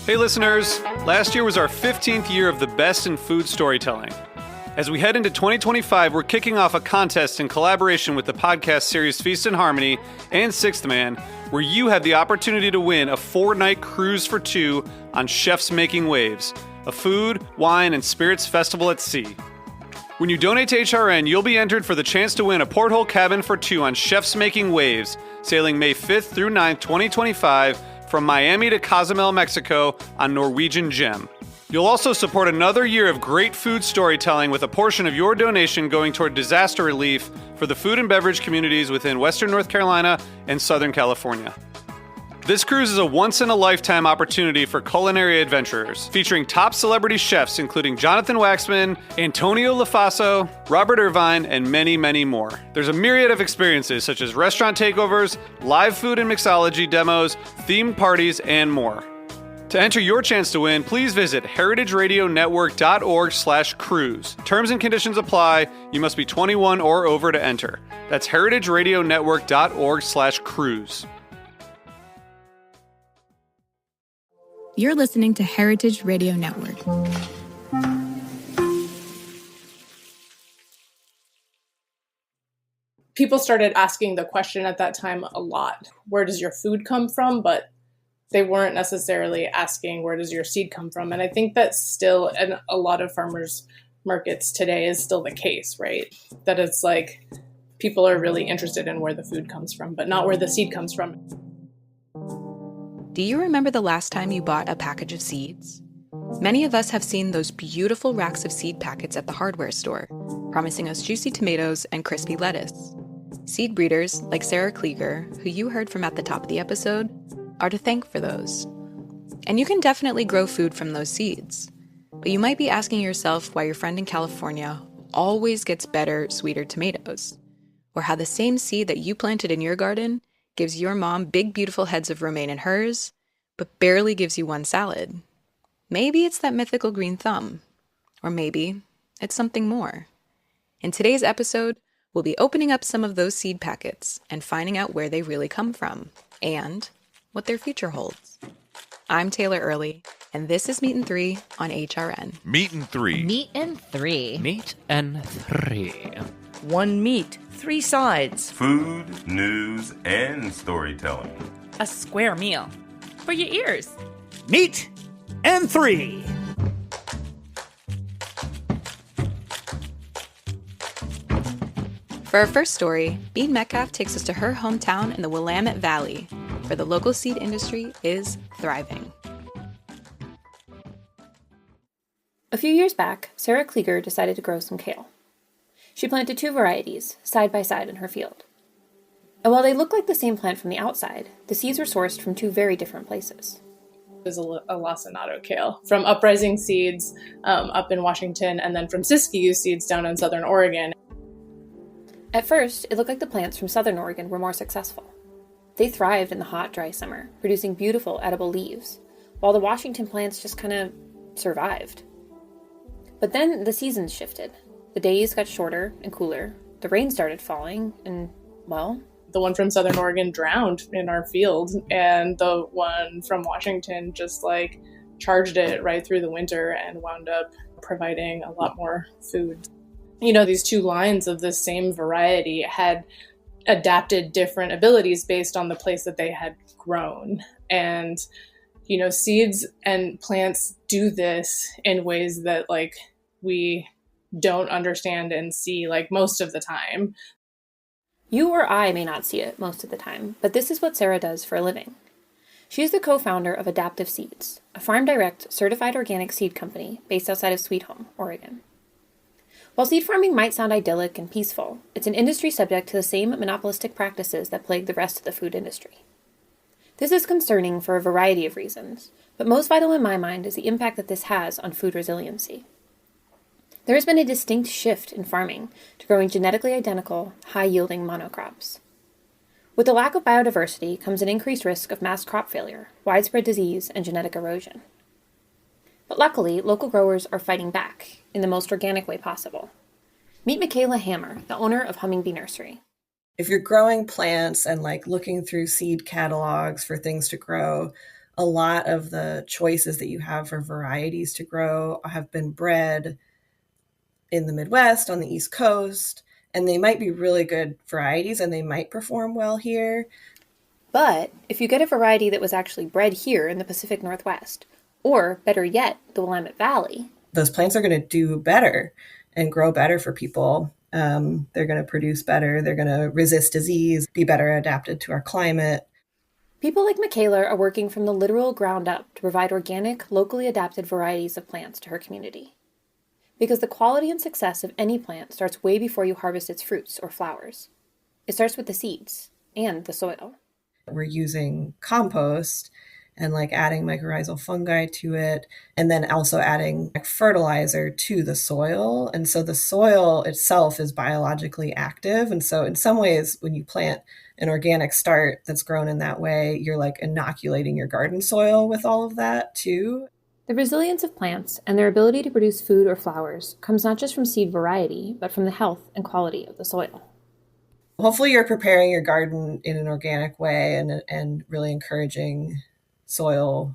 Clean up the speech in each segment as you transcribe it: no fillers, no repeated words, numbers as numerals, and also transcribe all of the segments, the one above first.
Hey listeners, last year was our 15th year of the best in food storytelling. As we head into 2025, we're kicking off a contest in collaboration with the podcast series Feast and Harmony and Sixth Man, where you have the opportunity to win a 4-night cruise for 2 on Chefs Making Waves, a food, wine, and spirits festival at sea. When you donate to HRN, you'll be entered for the chance to win a porthole cabin for 2 on Chefs Making Waves, sailing May 5th through 9th, 2025, from Miami to Cozumel, Mexico on Norwegian Gem. You'll also support another year of great food storytelling with a portion of your donation going toward disaster relief for the food and beverage communities within Western North Carolina and Southern California. This cruise is a once-in-a-lifetime opportunity for culinary adventurers, featuring top celebrity chefs including Jonathan Waxman, Antonio LaFaso, Robert Irvine, and many, many more. There's a myriad of experiences such as restaurant takeovers, live food and mixology demos, themed parties, and more. To enter your chance to win, please visit heritageradionetwork.org/cruise. Terms and conditions apply. You must be 21 or over to enter. That's heritageradionetwork.org/cruise. You're listening to Heritage Radio Network. People started asking the question at that time a lot, where does your food come from? But they weren't necessarily asking, where does your seed come from? And I think that's still, in a lot of farmers markets today, is still the case, right? That it's like people are really interested in where the food comes from, but not where the seed comes from. Do you remember the last time you bought a package of seeds? Many of us have seen those beautiful racks of seed packets at the hardware store, promising us juicy tomatoes and crispy lettuce. Seed breeders like Sarah Klieger, who you heard from at the top of the episode, are to thank for those. And you can definitely grow food from those seeds. But you might be asking yourself why your friend in California always gets better, sweeter tomatoes, or how the same seed that you planted in your garden gives your mom big, beautiful heads of romaine in hers, but barely gives you one salad. Maybe it's that mythical green thumb. Or maybe it's something more. In today's episode, we'll be opening up some of those seed packets and finding out where they really come from and what their future holds. I'm Taylor Early, and this is Meat and 3 on HRN. Meat and 3. Meat and 3. Meat and 3. One meat, 3 sides. Food, news, and storytelling. A square meal for your ears. Meat and 3. For our first story, Bean Metcalf takes us to her hometown in the Willamette Valley, where the local seed industry is thriving. A few years back, Sarah Klieger decided to grow some kale. She planted 2 varieties, side by side in her field. And while they look like the same plant from the outside, the seeds were sourced from 2 very different places. There's a lacinato kale from Uprising Seeds up in Washington, and then from Siskiyou Seeds down in Southern Oregon. At first, it looked like the plants from Southern Oregon were more successful. They thrived in the hot, dry summer, producing beautiful, edible leaves, while the Washington plants just kind of survived. But then the seasons shifted. The days got shorter and cooler, the rain started falling, and, well... The one from Southern Oregon drowned in our field, and the one from Washington just, charged it right through the winter and wound up providing a lot more food. You know, these 2 lines of the same variety had adapted different abilities based on the place that they had grown. And, you know, seeds and plants do this in ways that, we don't understand and see, most of the time. You or I may not see it most of the time, but this is what Sarah does for a living. She is the co-founder of Adaptive Seeds, a Farm Direct certified organic seed company based outside of Sweet Home, Oregon. While seed farming might sound idyllic and peaceful, it's an industry subject to the same monopolistic practices that plague the rest of the food industry. This is concerning for a variety of reasons, but most vital in my mind is the impact that this has on food resiliency. There has been a distinct shift in farming to growing genetically identical, high-yielding monocrops. With the lack of biodiversity comes an increased risk of mass crop failure, widespread disease, and genetic erosion. But luckily, local growers are fighting back in the most organic way possible. Meet Michaela Hammer, the owner of Humming Bee Nursery. If you're growing plants and looking through seed catalogs for things to grow, a lot of the choices that you have for varieties to grow have been bred in the Midwest, on the East Coast, and they might be really good varieties and they might perform well here. But if you get a variety that was actually bred here in the Pacific Northwest, or better yet, the Willamette Valley, those plants are going to do better and grow better for people. They're going to produce better. They're going to resist disease, be better adapted to our climate. People like Michaela are working from the literal ground up to provide organic, locally adapted varieties of plants to her community. Because the quality and success of any plant starts way before you harvest its fruits or flowers. It starts with the seeds and the soil. We're using compost and adding mycorrhizal fungi to it, and then also adding fertilizer to the soil. And so the soil itself is biologically active. And so in some ways, when you plant an organic start that's grown in that way, you're inoculating your garden soil with all of that too. The resilience of plants and their ability to produce food or flowers comes not just from seed variety, but from the health and quality of the soil. Hopefully you're preparing your garden in an organic way and really encouraging soil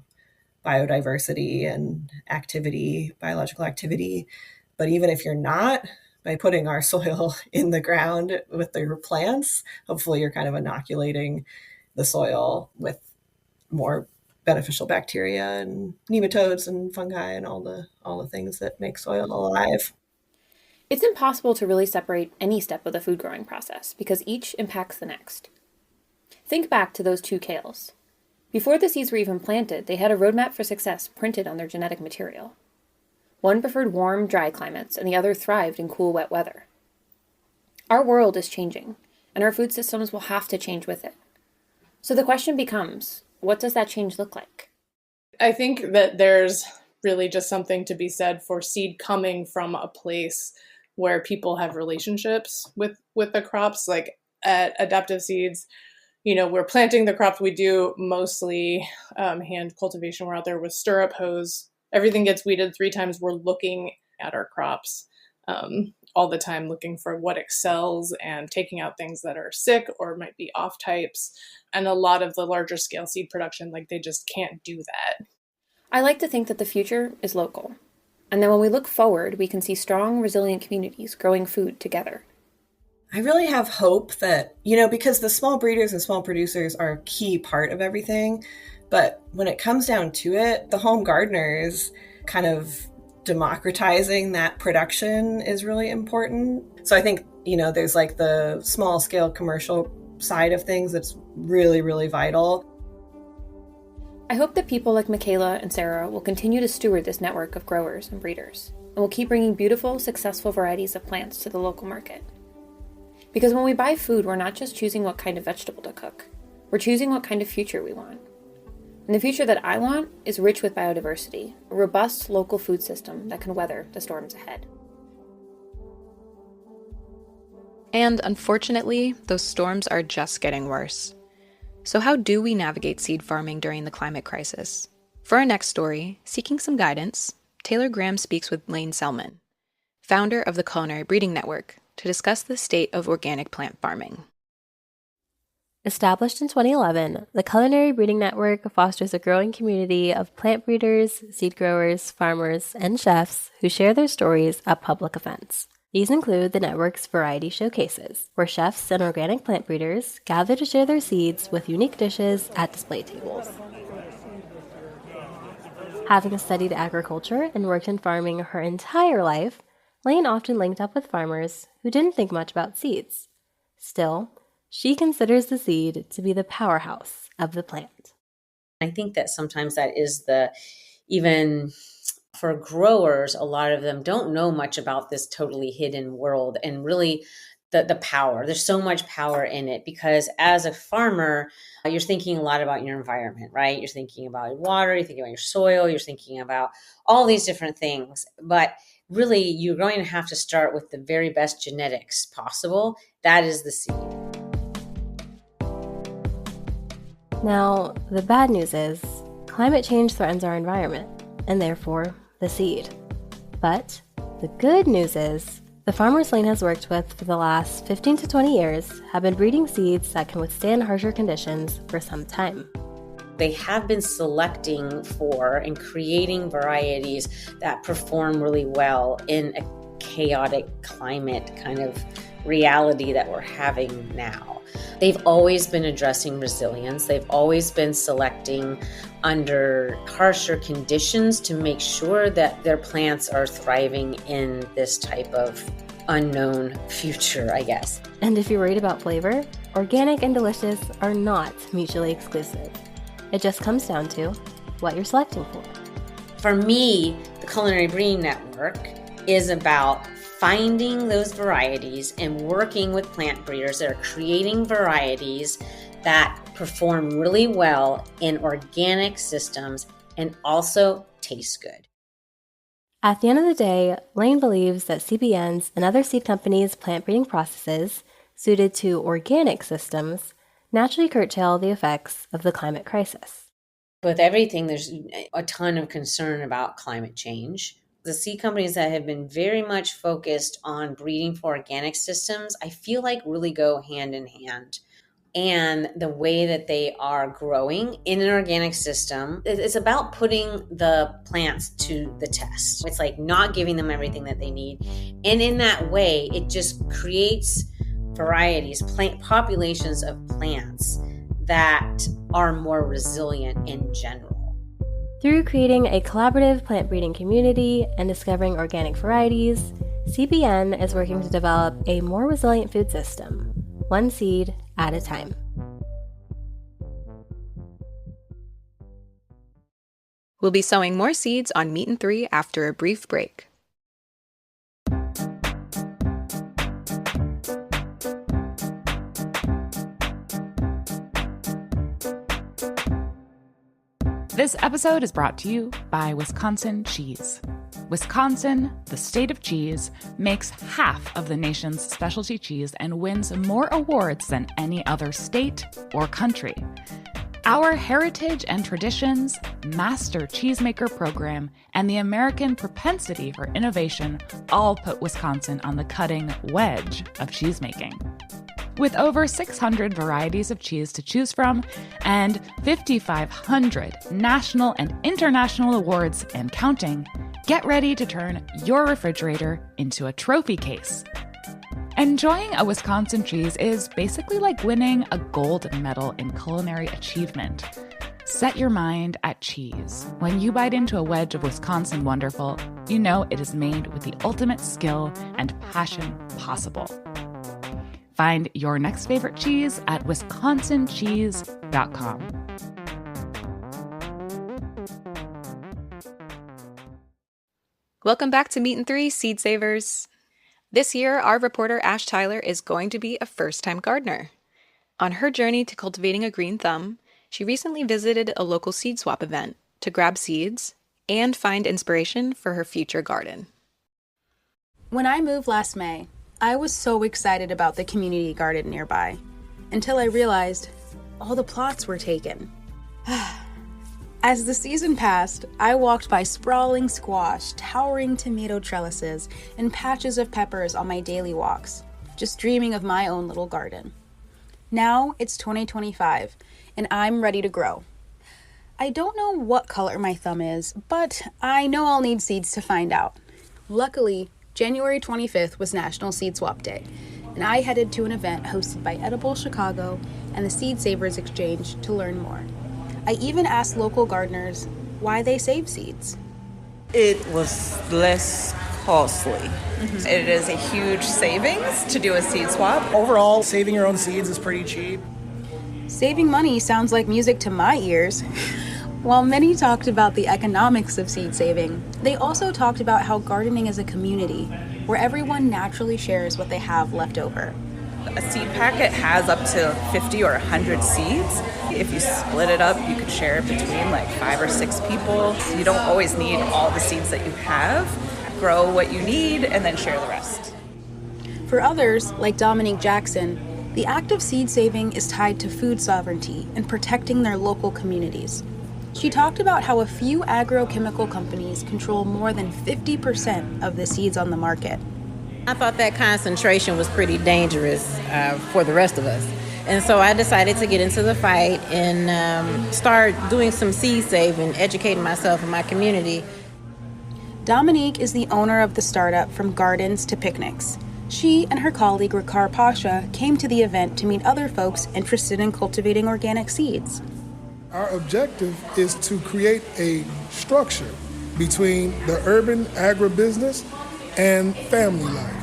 biodiversity and activity, biological activity. But even if you're not, by putting our soil in the ground with your plants, hopefully you're kind of inoculating the soil with more beneficial bacteria and nematodes and fungi and all the things that make soil alive. It's impossible to really separate any step of the food growing process because each impacts the next. Think back to those 2 kales. Before the seeds were even planted, they had a roadmap for success printed on their genetic material. One preferred warm, dry climates, and the other thrived in cool, wet weather. Our world is changing, and our food systems will have to change with it. So the question becomes, what does that change look like? I think that there's really just something to be said for seed coming from a place where people have relationships with the crops. At Adaptive Seeds, we're planting the crops. We do mostly hand cultivation. We're out there with stirrup hose. Everything gets weeded 3 times. We're looking at our crops all the time, looking for what excels and taking out things that are sick or might be off types. And a lot of the larger scale seed production, they just can't do that. I like to think that the future is local. And then when we look forward, we can see strong, resilient communities growing food together. I really have hope that, because the small breeders and small producers are a key part of everything, but when it comes down to it, the home gardeners kind of democratizing that production is really important. So I think, there's the small scale commercial side of things that's really, really vital. I hope that people like Michaela and Sarah will continue to steward this network of growers and breeders, and will keep bringing beautiful, successful varieties of plants to the local market. Because when we buy food, we're not just choosing what kind of vegetable to cook. We're choosing what kind of future we want. And the future that I want is rich with biodiversity, a robust local food system that can weather the storms ahead. And unfortunately, those storms are just getting worse. So how do we navigate seed farming during the climate crisis? For our next story, seeking some guidance, Taylor Graham speaks with Lane Selman, founder of the Culinary Breeding Network, to discuss the state of organic plant farming. Established in 2011, the Culinary Breeding Network fosters a growing community of plant breeders, seed growers, farmers, and chefs who share their stories at public events. These include the network's variety showcases, where chefs and organic plant breeders gather to share their seeds with unique dishes at display tables. Having studied agriculture and worked in farming her entire life, Lane often linked up with farmers who didn't think much about seeds. Still, she considers the seed to be the powerhouse of the plant. I think that sometimes that is even for growers, a lot of them don't know much about this totally hidden world and really the power. There's so much power in it because as a farmer, you're thinking a lot about your environment, right? You're thinking about water, you're thinking about your soil, you're thinking about all these different things. But really, you're going to have to start with the very best genetics possible. That is the seed. Now, the bad news is climate change threatens our environment, and therefore the seed. But the good news is the farmers Lane has worked with for the last 15 to 20 years have been breeding seeds that can withstand harsher conditions for some time. They have been selecting for and creating varieties that perform really well in a chaotic climate kind of reality that we're having now. They've always been addressing resilience. They've always been selecting under harsher conditions to make sure that their plants are thriving in this type of unknown future, I guess. And if you're worried about flavor, organic and delicious are not mutually exclusive. It just comes down to what you're selecting for. For me, the Culinary Breeding Network is about finding those varieties and working with plant breeders that are creating varieties that perform really well in organic systems and also taste good. At the end of the day, Lane believes that CBN's and other seed companies' plant breeding processes, suited to organic systems, naturally curtail the effects of the climate crisis. With everything, there's a ton of concern about climate change. The seed companies that have been very much focused on breeding for organic systems, I feel like really go hand in hand. And the way that they are growing in an organic system, it's about putting the plants to the test. It's like not giving them everything that they need. And in that way, it just creates varieties, plant populations of plants that are more resilient in general. Through creating a collaborative plant breeding community and discovering organic varieties, CBN is working to develop a more resilient food system, one seed at a time. We'll be sowing more seeds on Meat and 3 after a brief break. This episode is brought to you by Wisconsin Cheese. Wisconsin, the state of cheese, makes half of the nation's specialty cheese and wins more awards than any other state or country. Our heritage and traditions, master cheesemaker program, and the American propensity for innovation all put Wisconsin on the cutting edge of cheesemaking. With over 600 varieties of cheese to choose from and 5,500 national and international awards and counting, get ready to turn your refrigerator into a trophy case. Enjoying a Wisconsin cheese is basically like winning a gold medal in culinary achievement. Set your mind at cheese. When you bite into a wedge of Wisconsin Wonderful, you know it is made with the ultimate skill and passion possible. Find your next favorite cheese at wisconsincheese.com. Welcome back to Meat and 3, Seed Savers. This year, our reporter Ash Tyler is going to be a first-time gardener. On her journey to cultivating a green thumb, she recently visited a local seed swap event to grab seeds and find inspiration for her future garden. When I moved last May, I was so excited about the community garden nearby, until I realized all the plots were taken. As the season passed, I walked by sprawling squash, towering tomato trellises, and patches of peppers on my daily walks, just dreaming of my own little garden. Now it's 2025, and I'm ready to grow. I don't know what color my thumb is, but I know I'll need seeds to find out. Luckily, January 25th was National Seed Swap Day, and I headed to an event hosted by Edible Chicago and the Seed Savers Exchange to learn more. I even asked local gardeners why they save seeds. It was less costly. Mm-hmm. It is a huge savings to do a seed swap. Overall, saving your own seeds is pretty cheap. Saving money sounds like music to my ears. While many talked about the economics of seed saving, they also talked about how gardening is a community where everyone naturally shares what they have left over. A seed packet has up to 50 or 100 seeds. If you split it up, you could share it between like 5 or 6 people. You don't always need all the seeds that you have. Grow what you need and then share the rest. For others, like Dominique Jackson, the act of seed saving is tied to food sovereignty and protecting their local communities. She talked about how a few agrochemical companies control more than 50% of the seeds on the market. I thought that concentration was pretty dangerous for the rest of us. And so I decided to get into the fight and start doing some seed saving, educating myself and my community. Dominique is the owner of the startup From Gardens to Picnics. She and her colleague Rikar Pasha came to the event to meet other folks interested in cultivating organic seeds. Our objective is to create a structure between the urban agribusiness and family life.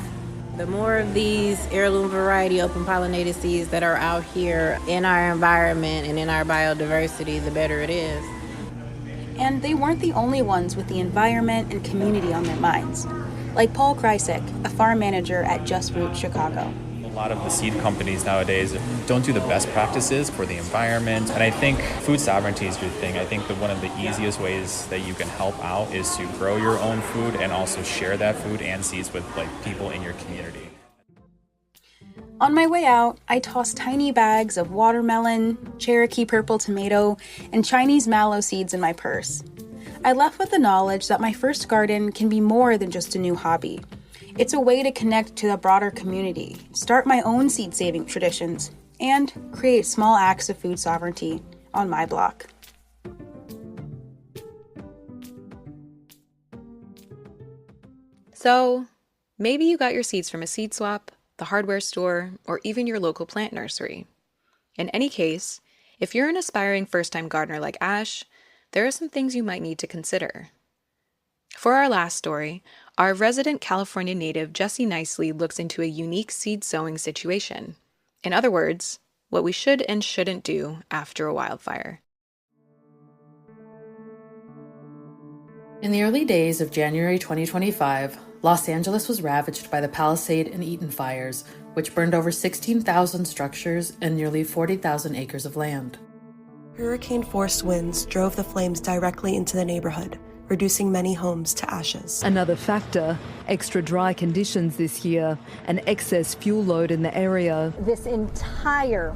The more of these heirloom variety open pollinated seeds that are out here in our environment and in our biodiversity, the better it is. And they weren't the only ones with the environment and community on their minds. Like Paul Kreisek, a farm manager at Just Root Chicago. A lot of the seed companies nowadays don't do the best practices for the environment. And I think food sovereignty is your thing. I think that one of the easiest ways that you can help out is to grow your own food and also share that food and seeds with people in your community. On my way out, I tossed tiny bags of watermelon, Cherokee purple tomato, and Chinese mallow seeds in my purse. I left with the knowledge that my first garden can be more than just a new hobby. It's a way to connect to the broader community, start my own seed-saving traditions, and create small acts of food sovereignty on my block. So, maybe you got your seeds from a seed swap, the hardware store, or even your local plant nursery. In any case, if you're an aspiring first-time gardener like Ash, there are some things you might need to consider. For our last story, our resident California native Jessie Nicely looks into a unique seed sowing situation. In other words, what we should and shouldn't do after a wildfire. In the early days of January 2025, Los Angeles was ravaged by the Palisade and Eaton fires, which burned over 16,000 structures and nearly 40,000 acres of land. Hurricane-force winds drove the flames directly into the neighborhood, reducing many homes to ashes. Another factor, extra dry conditions this year, and excess fuel load in the area. This entire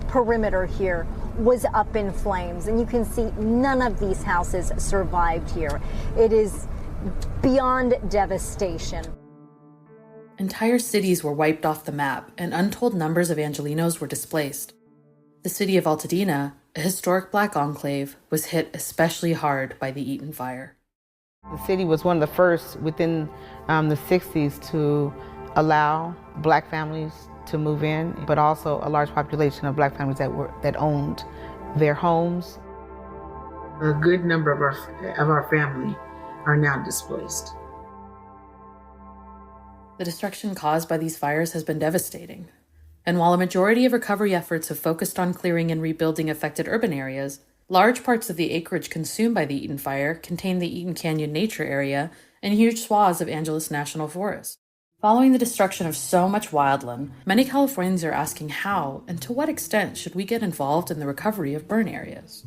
perimeter here was up in flames, and you can see none of these houses survived here. It is beyond devastation. Entire cities were wiped off the map, and untold numbers of Angelinos were displaced. The city of Altadena, a historic Black enclave, was hit especially hard by the Eaton fire. The city was one of the first within the 60s to allow Black families to move in, but also a large population of Black families that owned their homes. A good number of our family are now displaced. The destruction caused by these fires has been devastating. And while a majority of recovery efforts have focused on clearing and rebuilding affected urban areas, large parts of the acreage consumed by the Eaton fire contain the Eaton Canyon Nature Area and huge swaths of Angeles National Forest. Following the destruction of so much wildland, many Californians are asking how and to what extent should we get involved in the recovery of burn areas.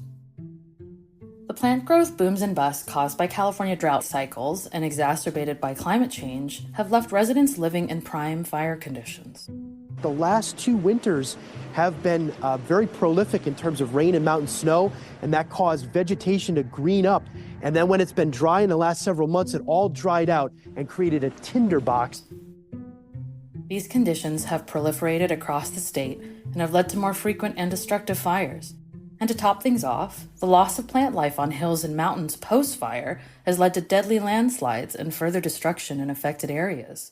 The plant growth booms and busts caused by California drought cycles and exacerbated by climate change have left residents living in prime fire conditions. The last 2 winters have been very prolific in terms of rain and mountain snow, and that caused vegetation to green up. And then when it's been dry in the last several months, it all dried out and created a tinderbox. These conditions have proliferated across the state and have led to more frequent and destructive fires. And to top things off, the loss of plant life on hills and mountains post-fire has led to deadly landslides and further destruction in affected areas.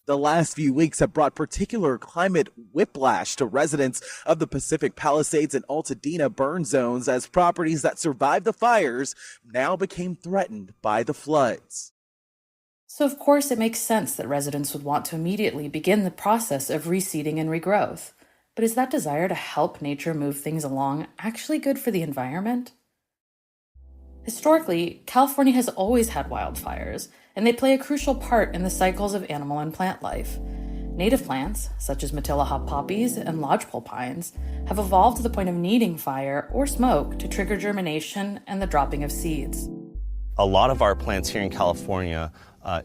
The last few weeks have brought particular climate whiplash to residents of the Pacific Palisades and Altadena burn zones as properties that survived the fires now became threatened by the floods. So of course it makes sense that residents would want to immediately begin the process of reseeding and regrowth. But is that desire to help nature move things along actually good for the environment? Historically, California has always had wildfires, and they play a crucial part in the cycles of animal and plant life. Native plants, such as Matilla hop poppies and lodgepole pines, have evolved to the point of needing fire or smoke to trigger germination and the dropping of seeds. A lot of our plants here in California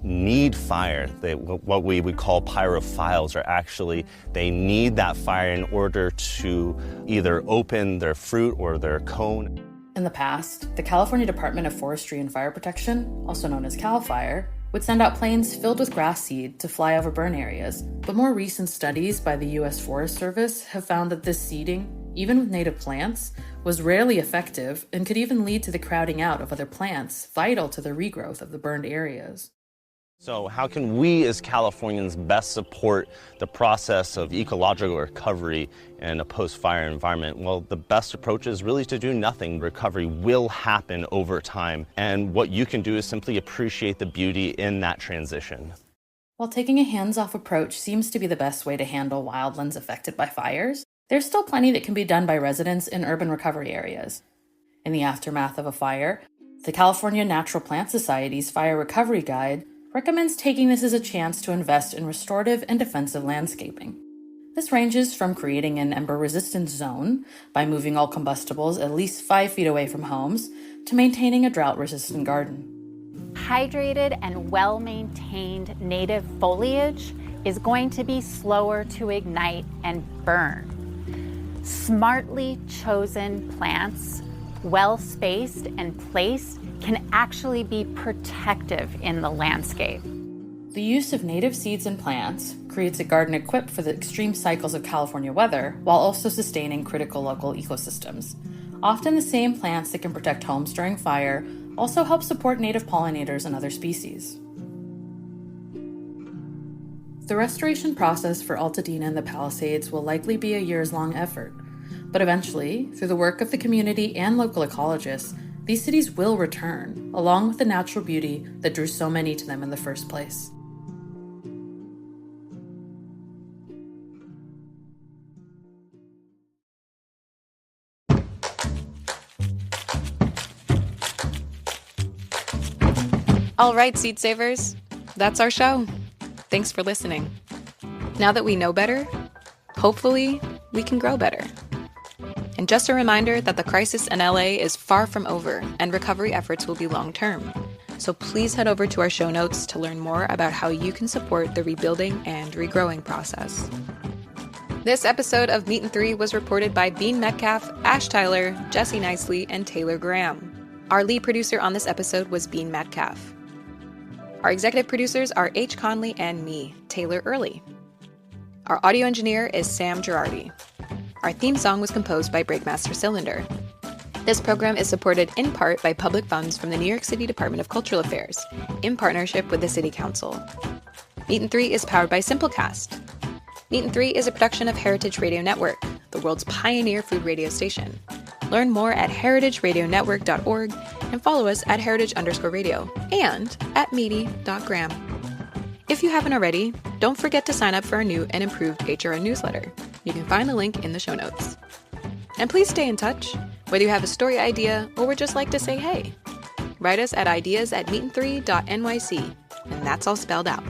need fire. What we would call pyrophiles are actually, they need that fire in order to either open their fruit or their cone. In the past, the California Department of Forestry and Fire Protection, also known as CAL FIRE, would send out planes filled with grass seed to fly over burn areas, but more recent studies by the U.S. Forest Service have found that this seeding, even with native plants, was rarely effective and could even lead to the crowding out of other plants vital to the regrowth of the burned areas. So how can we as Californians best support the process of ecological recovery in a post-fire environment? Well, the best approach is really to do nothing. Recovery will happen over time, and what you can do is simply appreciate the beauty in that transition. While taking a hands-off approach seems to be the best way to handle wildlands affected by fires, there's still plenty that can be done by residents in urban recovery areas. In the aftermath of a fire, the California Natural Plant Society's Fire Recovery Guide recommends taking this as a chance to invest in restorative and defensive landscaping. This ranges from creating an ember-resistant zone by moving all combustibles at least 5 feet away from homes to maintaining a drought-resistant garden. Hydrated and well-maintained native foliage is going to be slower to ignite and burn. Smartly chosen plants, well-spaced and placed, can actually be protective in the landscape. The use of native seeds and plants creates a garden equipped for the extreme cycles of California weather while also sustaining critical local ecosystems. Often the same plants that can protect homes during fire also help support native pollinators and other species. The restoration process for Altadena and the Palisades will likely be a years-long effort, but eventually, through the work of the community and local ecologists, these cities will return, along with the natural beauty that drew so many to them in the first place. All right, seed savers, that's our show. Thanks for listening. Now that we know better, hopefully we can grow better. And just a reminder that the crisis in LA is far from over and recovery efforts will be long-term. So please head over to our show notes to learn more about how you can support the rebuilding and regrowing process. This episode of Meat and Three was reported by Bean Metcalf, Ash Tyler, Jesse Nicely, and Taylor Graham. Our lead producer on this episode was Bean Metcalf. Our executive producers are H. Conley and me, Taylor Early. Our audio engineer is Sam Girardi. Our theme song was composed by Breakmaster Cylinder. This program is supported in part by public funds from the New York City Department of Cultural Affairs, in partnership with the City Council. Meat and Three is powered by Simplecast. Meat and Three is a production of Heritage Radio Network, the world's pioneer food radio station. Learn more at heritageradionetwork.org and follow us at heritage_radio and at meaty.gram. If you haven't already, don't forget to sign up for our new and improved HRN newsletter. You can find the link in the show notes. And please stay in touch, whether you have a story idea or would just like to say hey. Write us at ideas@meatand3.nyc, and that's all spelled out.